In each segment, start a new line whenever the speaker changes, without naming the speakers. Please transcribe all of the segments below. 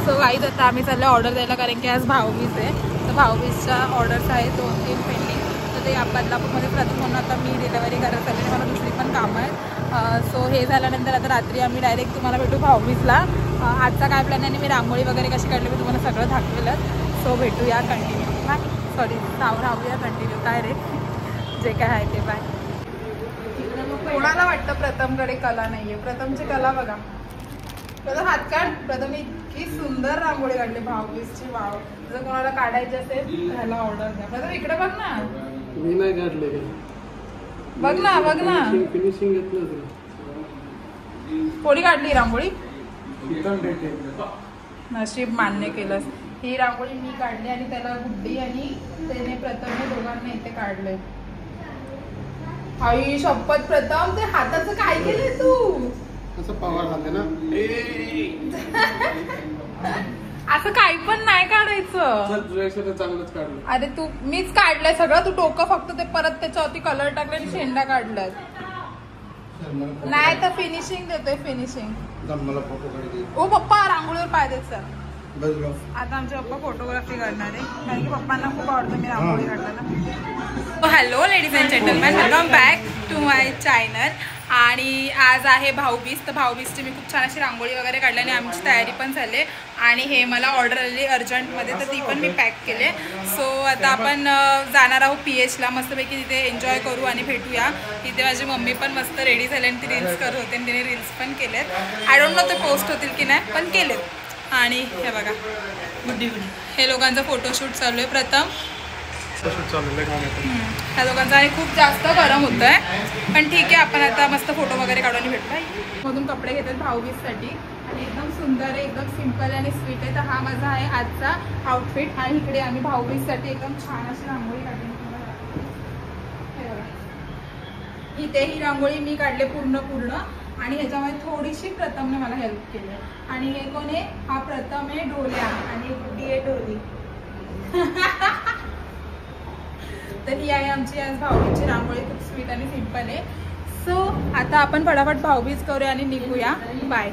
So guys आता आम्ही चाललो ऑर्डर द्यायला, कारण की आज भाऊबीज आहे. तर भाऊबीजच्या ऑर्डर्स आहेत 2-3 पेंडिंग. तर ते बदलापूरमध्ये प्रथम म्हणून आता मी डिलेवरी करत आले, मला दुसरी पण कामं आहेत. सो हे झाल्यानंतर आता रात्री आम्ही डायरेक्ट तुम्हाला भेटू भाऊबीजला. आजचा काय प्लॅन आहे आणि मी रांगोळी वगैरे कशी काढली मी तुम्हाला सगळं दाखवेलच. सो भेटूया कंटिन्यू. बाय. सॉरी राहूया कंटिन्यू. काय रे जे काय आहे ते बाय. कोणाला वाटतं प्रथमकडे कला नाहीये? प्रथमची कला बघा. प्रथम हात काढ. प्रथम इतकी सुंदर रांगोळी काढली भाऊबीजची. वाव. जर कोणाला काढायची असेल त्याला ऑर्डर द्या. प्रथम इकडे बघ ना.
मी नाही काढले.
बघ ना बघ ना.
फिनिशिंग घेतलं.
कोणी काढली रांगोळी? नशीब मान्य केलंस. ही रांगोळी मी काढली आणि त्याला गुड्डी आणि त्याने प्रथम दोघांना इथे काढलंय. आई शपथ प्रथम ते हाताचं काय केलंय तू?
असं पवार खाते ना.
असं काही पण नाही काढायचं.
चांगलंच काढलं.
अरे तू मीच काढलंय सगळं. तू डोकं फक्त ते परत त्याच्यावरती कलर टाकले आणि शेंडा काढलाय. नाही तर फिनिशिंग देतोय फिनिशिंग. ओ पप्पा रांगोळीवर पाय देत सर. आता आमचे पप्पा फोटोग्राफी करणार आहे, कारण की पप्पांना खूप आवडतं मी रांगोळी काढताना. Hello ladies and gentleman, welcome back to my channel. आणि आज आहे भाऊबीज. तर भाऊबीजची मी खूप छान अशी रांगोळी वगैरे काढली आणि आमची तयारी पण झाली. आणि हे मला ऑर्डर आली अर्जंटमध्ये, तर ती पण मी पॅक केले. सो आता आपण जाणार आहोत PHला. मस्तपैकी तिथे एन्जॉय करू आणि भेटूया. तिथे माझी मम्मी पण मस्त रेडी झाली आणि ती रील्स करत होते आणि तिने रील्स पण केलेत. आय डोंट नो ते पोस्ट होतील की नाही, पण केलेत. आणि हे बघा गुड्डी हे लोकांचा फोटोशूट चालू आहे. प्रथम ह्या लोकांचा आणि खूप जास्त गरम होत आहे, पण ठीक आहे आपण आता मस्त फोटो वगैरे काढून भेटतो. मधून कपडे घेतात भाऊबीजसाठी आणि एकदम सुंदर आहे, एकदम सिम्पल आणि स्वीट आहे. तर हा माझा आहे आजचा आउटफिट. आणि इकडे आम्ही भाऊबीजसाठी एकदम छान अशी रांगोळी काढली. इथे ही रांगोळी मी काढले पूर्ण आणि ह्याच्यामध्ये थोडीशी प्रथमने मला हेल्प केली. आणि हे कोण आहे? हा प्रथम आहे डोल्या आणि गुड्डी आहे डोली. तर ही आहे आमची आज भाऊबीजची रांगोळी. खूप स्वीट आणि सिंपल आहे. सो आता आपण फटाफट भाऊबीज करूया आणि निघूया. बाय.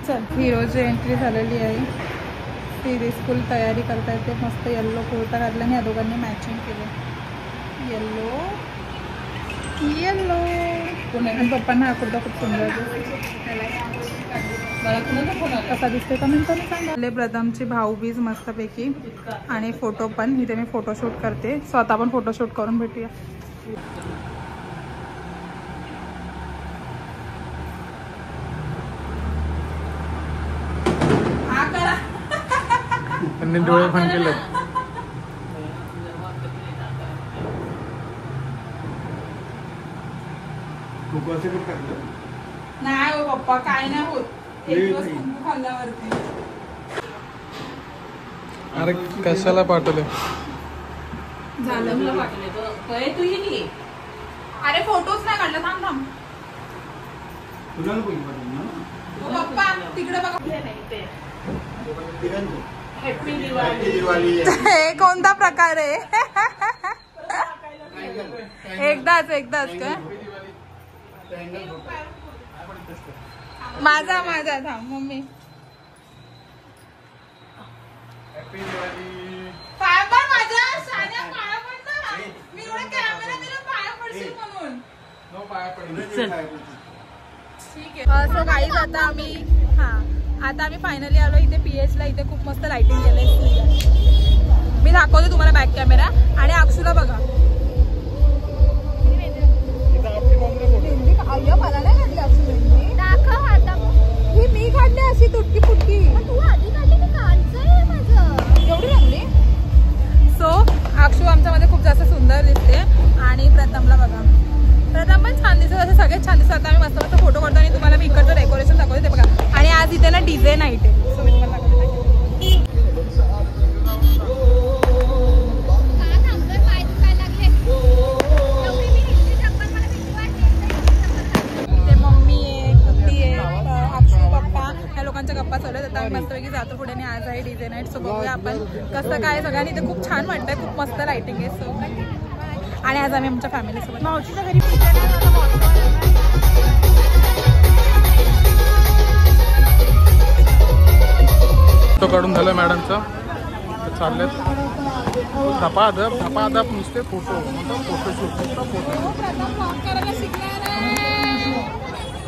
चल हिरोची एंट्री झालेली आहे. ती स्कूल तयारी करता येते. मस्त येल्लो कुर्ता घातला आणि या दोघांनी मॅचिंग केलं. येल्लो आणि पप्पांना हा कुर्ता खूप सुंदर कसा दिसते कमेंट करून सांगा. प्रथमची भाऊबीज मस्तपैकी आणि फोटो पण. इथे मी फोटोशूट करते. सो आता आपण फोटोशूट करून भेटूया. हा करा.
त्यांनी डोळे पण केले.
नाही हो पप्पा काय नाही होत. एक दिवस कुंकू खाल्ल्यावरती.
अरे कशाला पाठवले?
झालं मला पाठवले तू ये. अरे फोटोच नाही काढला. थांब पप्पा तिकडे बघा. हॅपी दिवाळी. हे कोणता प्रकार आहे? एकदाच काय माझा थांब मम्मी. पाय पण माझ्या सान्या पाया पडला. मी एवढा कॅमेरा दिला पाया पडशील म्हणून. ठीक आहे. सो गाईज आता आम्ही फायनली आलो इथे PHला. इथे खूप मस्त लाइटिंग केलंय. मी दाखवते तुम्हाला बॅक कॅमेरा. आणि अक्षूला बघा. मला नाही काढली अक्षू. दाखव आता. ही मी काढली अशी तुटकी फुटकी. तू आधी काढली मी काढलंय माझं. एवढी लागली. सो अक्षू आमच्यामध्ये खूप जास्त सुंदर दिसते. आणि प्रथमला बघा. प्रथम पण छान दिसत. असे सगळेच छान दिसतात. आम्ही मस्त फोटो काढतो आणि तुम्हाला मी इकडचं डेकोरेशन दाखवते ते बघा. आणि आज इथे ना DJ नाईट आहे. सो मी तुम्हाला दाखवते. गप्पा चालू आहेत. आता मस्तपैकी जातो पुढे आणि आज आहे DJ नाईट. सो बघूया आपण कसं काय सगळ्यांनी. इथे खूप छान वाटतंय. खूप मस्त लाइटिंग आहे. सो आणि आज आम्ही आमच्या फॅमिलीसोबत मावशीच्या घरी
फोटो काढून झालं मॅडमचा. चाललेत धपाधप नुसते फोटो फोटोशूट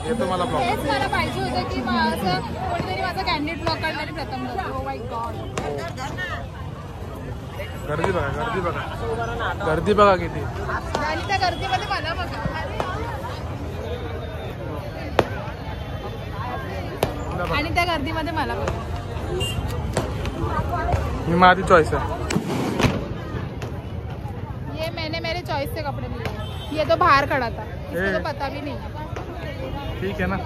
येतो मला ब्लॉग.
तेच मला पाहिजे होतं की असं कोणीतरी माझा कॅन्डिडेट ब्लॉग काढणारी प्रथम. Oh my God.
गर्दी बघा किती.
आणि त्या गर्दीमध्ये मला बघा. आणि त्या गर्दीमध्ये मला बघा.
मी माझी चॉईस है.
ये मैंने मेरे चॉइस से कपड़े लिए. ये तो बाहर खड़ा था, इसको तो पता भी नहीं.
ठीक है ना.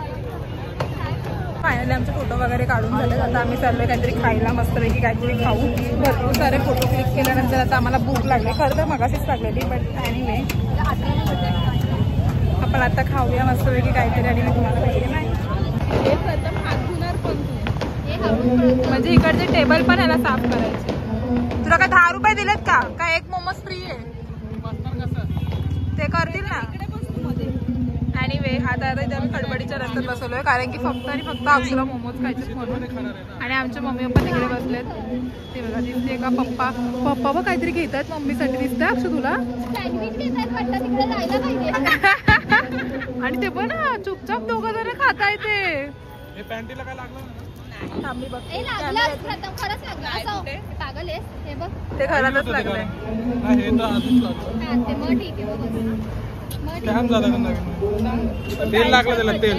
फायनली आमचे फोटो वगैरे काढून झाले. आता आम्ही चाललोय काहीतरी खायला मस्तपैकी काहीतरी खाऊ. भरपूर सारे फोटो क्लिक केल्यानंतर आता आम्हाला भूक लागली. खरं तर मगाशीच लागलेली बट एनिवे आपण आता खाऊया मस्तपैकी काहीतरी. आणि मी तुम्हाला पाहिजे नाही हे प्रथम हात धुणार पण तू म्हणजे इकडचे टेबल पण याला साफ करायचे. तुला काय 10 रुपये दिलेत का? काय एक मोमोज फ्री आहे ते करतील ना. एनिवे आता इथे आम्ही खडबडीच्या रस्त्यात बसवलोय कारण की फक्त आणि फक्त अक्षुला मोमोज खायचे म्हणून. आणि आमचे मम्मी पप्पा तिकडे बसलेत. ते बघा दिसते का पप्पा बघ काहीतरी घेतात मम्मीसाठी. दिसतंय अक्षु तुला? आणि ते पण चुपचाप दोघं जण खाताय ते.
पॅन्टीला काय लागलं
ते घरातच लागलंय.
तेल लागलं त्याला तेल.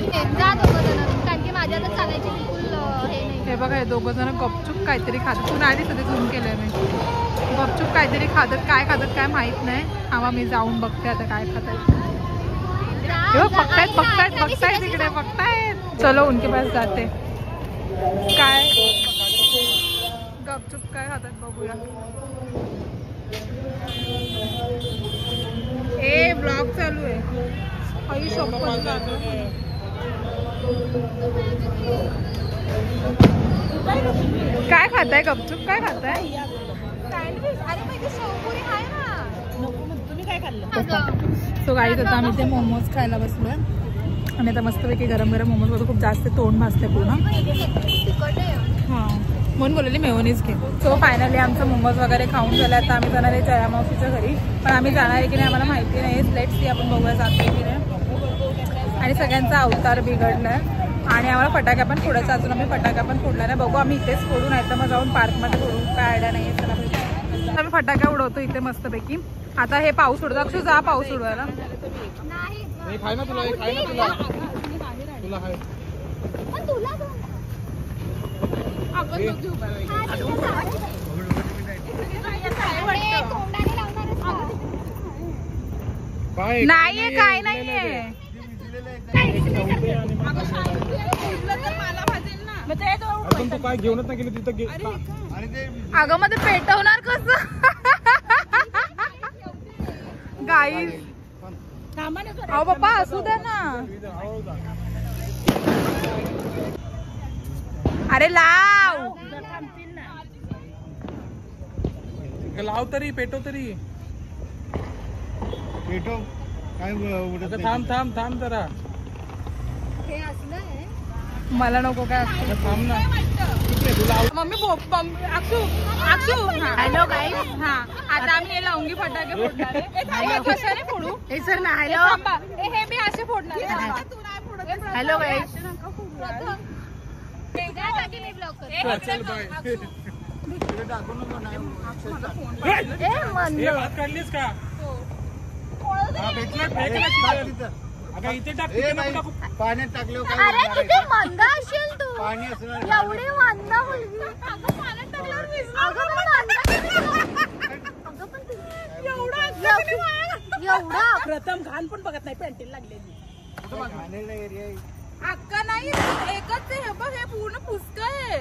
हे बघा हे दोघं जण गपचूप काहीतरी खातात. तू नाही दिसत झूम केलंय मी. गपचूप काहीतरी खातात. काय खातात काय माहित नाही. हा मी जाऊन बघते आता काय खातात. बघतायत तिकडे बघतायत. चलो उनके पास जाते. काय गपचूप काय खातात बघूया. ए ब्लॉग चालू आहे. काय खाताय गपचूप? काय खाताय? सो गाईज आता आम्ही ते मोमोज खायला बसलोय. आणि आता मस्तपैकी गरम गरम मोमोज मध्ये खूप जास्त तोंड भाजते पूर्ण. हां म्हणून बोललेली मेयोनीज घे. सो फायनली आमचं मोमोज वगैरे खाऊन झालं. आता आम्ही जाणार आहे जया मावशीच्या घरी. पण आम्ही जाणार आहे की नाही आम्हाला माहिती नाही. लेट्स सी आपण बघूया जातोय की नाही. आणि सगळ्यांचा अवतार बिघडलाय. आणि आम्हाला फटाक्या पण फोडायचा. अजून आम्ही फटाक्या पण फोडला नाही. बघू आम्ही इथेच फोडू नाही तर मग जाऊन पार्कमध्ये फोडू. काय आयडिया नाही आहे. चला आम्ही फटाक्या उडवतो इथे मस्तपैकी. आता हे पाऊस उडतो. अक्षु जा पाऊस उडवायला. नाहीये काय नाहीये.
तू काय घेऊनच नाही गेली तिथं.
अगं मध्ये पेटवणार कसं गाईज. अहो पप्पा असू द्या ना. अरे लाव
तरी पेटव तरी.
पेटव काय
थांब जरा.
मला नको काय
थांब ना.
Mummy Akshu hello guys. हा आता आम्ही हे लावंगी फटाके फोडणार आहे. कशाने फोडू हे सर ना. हॅलो हे मी असे फोडणार. Hello guys.
काढलीस का? इथे टाक.
पाण्यात टाकलं
अरे किती मंद असेल तू.
पाणी असणार.
एवढी मंद मुलगी. एवढा
प्रथम घाण पण बघत नाही. पॅन्टील लागलेली
अक्का नाही एकच हे बघ. हे पूर्ण पुस्तक आहे.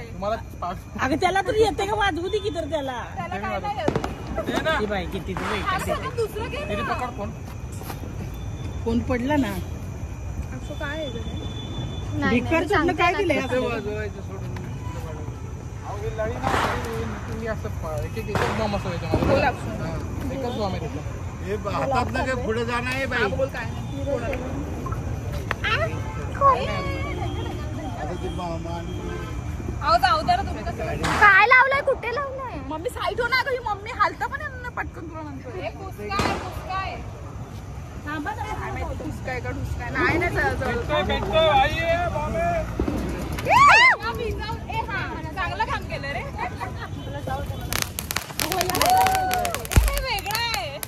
अगं त्याला तरी येते का? वाजवू दे की तर त्याला.
काय नाही
बाई किती
दुसरं
कोण पडला ना.
असं काय आहे
काय दिलंय?
हातात ना काय पुढे जाणार आहे बाई.
जाऊ द्या तुम्ही कसं तुला म्हणतो ठुसकाय ठुसकाय का ठुसकाय नाही ना चांगलं काम केलं रे वेगळं आहे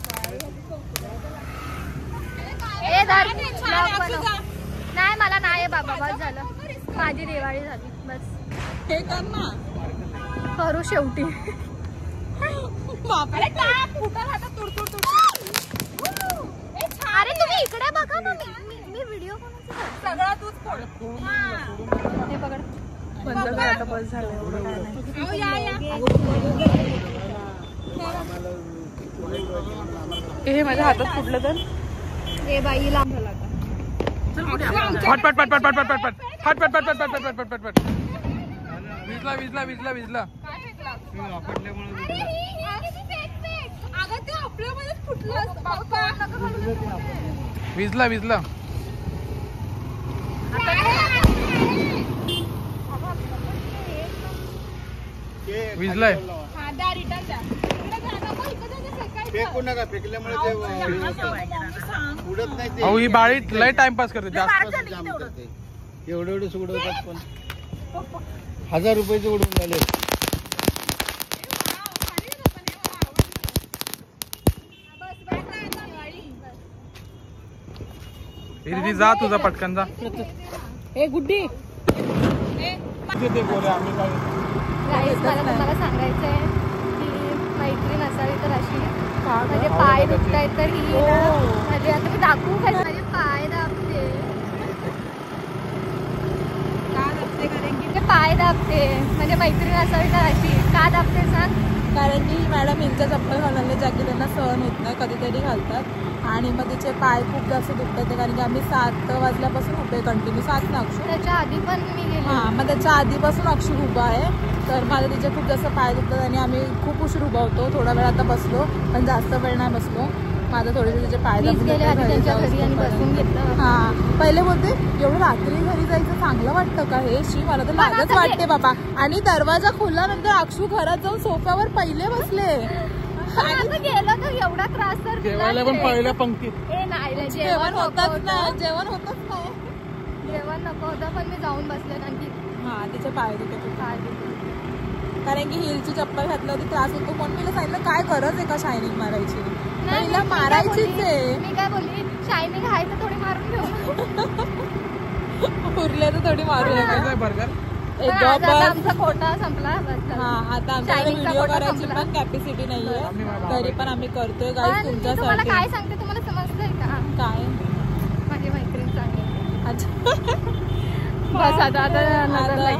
नाही मला नाही बाबा बस झालं माझी दिवाळी झाली बस
हे कर ना
करू शेवटी
बापरे काय फुटा हातात तुडतुड
अरे तुम्ही इकडे बघा ना मी व्हिडिओ
सगळा तूच फोड
हे पकड
बंद कर आता बस झालं हे माझ्या हातात फुटलं तर
हे बाई लांब झाला
विजला विजलाय
फेकू नका फेकल्यामुळे ते उडत नाही ते.
अहो ही बाळी लय टाइमपास करते जास्त
जाम करते. एवढे उडवतात पण 1000 रुपयाचे उडवून झाले.
दीदी जा तुझा पटकन जा
ए गुड्डी
गाईस मला तुम्हाला सांगायचं आहे की मैत्रीण असावी तर अशी म्हणजे पाय दुखताय तर ही ना म्हणजे आता मी दाखवू काय माझे पाय दाबते पाय दाबते म्हणजे मैत्रीण असावी तर अशी का दाबते सांग
कारण की मॅडम हिंच्या चप्पल घालले ज्या की त्यांना सहन होत नाही कधीतरी घालतात आणि मग तिचे पाय खूप जास्त दुखतात कारण की आम्ही 7 वाजल्यापासून उभे कंटिन्यू 7 ना अक्षू
त्याच्या आधी पण मी गेली
हां मग त्याच्या आधीपासून अक्षू उभा आहे तर माझे तिचे खूप जास्त पाय दुखतात आणि आम्ही खूप उशीर उभा होतो थोडा वेळ आता बसलो पण जास्त वेळ नाही बसलो माझं थोडेसे तिचे पाय
गेले आधी त्यांच्या घरी आणि बसून घेतलं
हां पहिले बोलते एवढं रात्री घरी जायचं चांगलं वाटतं का हे शी मला तर लाजच वाटते बाबा आणि दरवाजा खोलल्यानंतर अक्षू घरात जाऊन सोफ्यावर पहिले बसले
गेलं तर एवढा त्रास तर
जेवायला पण पहिल्या पंक्तीत
नाही
जेवण होतच नाही जेवण होतच नाही
जेवण नको होतं पण मी जाऊन बसले कारण की
हां तिचे पाय दुखत होते.
पाय दुखले.
कारण की हिलची चप्पल घातलं होती त्रास होतो पण मी सांगितलं काय गरज आहे का शायनिंग मारायची हिला मारायचीच आहे
मी काय बोलली शायनिंग आहे तर थोडी मारून घेऊ
उरले तर थोडी मारूया
काय बर्गर
आमचा कोटा संपला बस
हा आता आमच्याकडे व्हिडिओ करायची पण कॅपॅसिटी नाहीये तरी पण आम्ही करतोय गाईस
तुम्हाला
तुमच्यासाठी
काय सांगते तुम्हाला समजतंय का
काय
माझी मैत्रीण सांगते
अच्छा
बस आता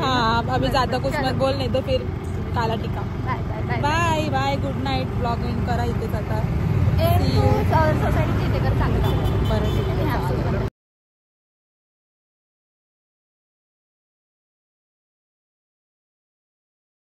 हाँ अभी ज्यादा कुछ मत बोल नहीं तो फिर काला टिका
bye bye bye
bye bye good night blogging करा इथेच आता
सोसायटीची इथे कर चांगलं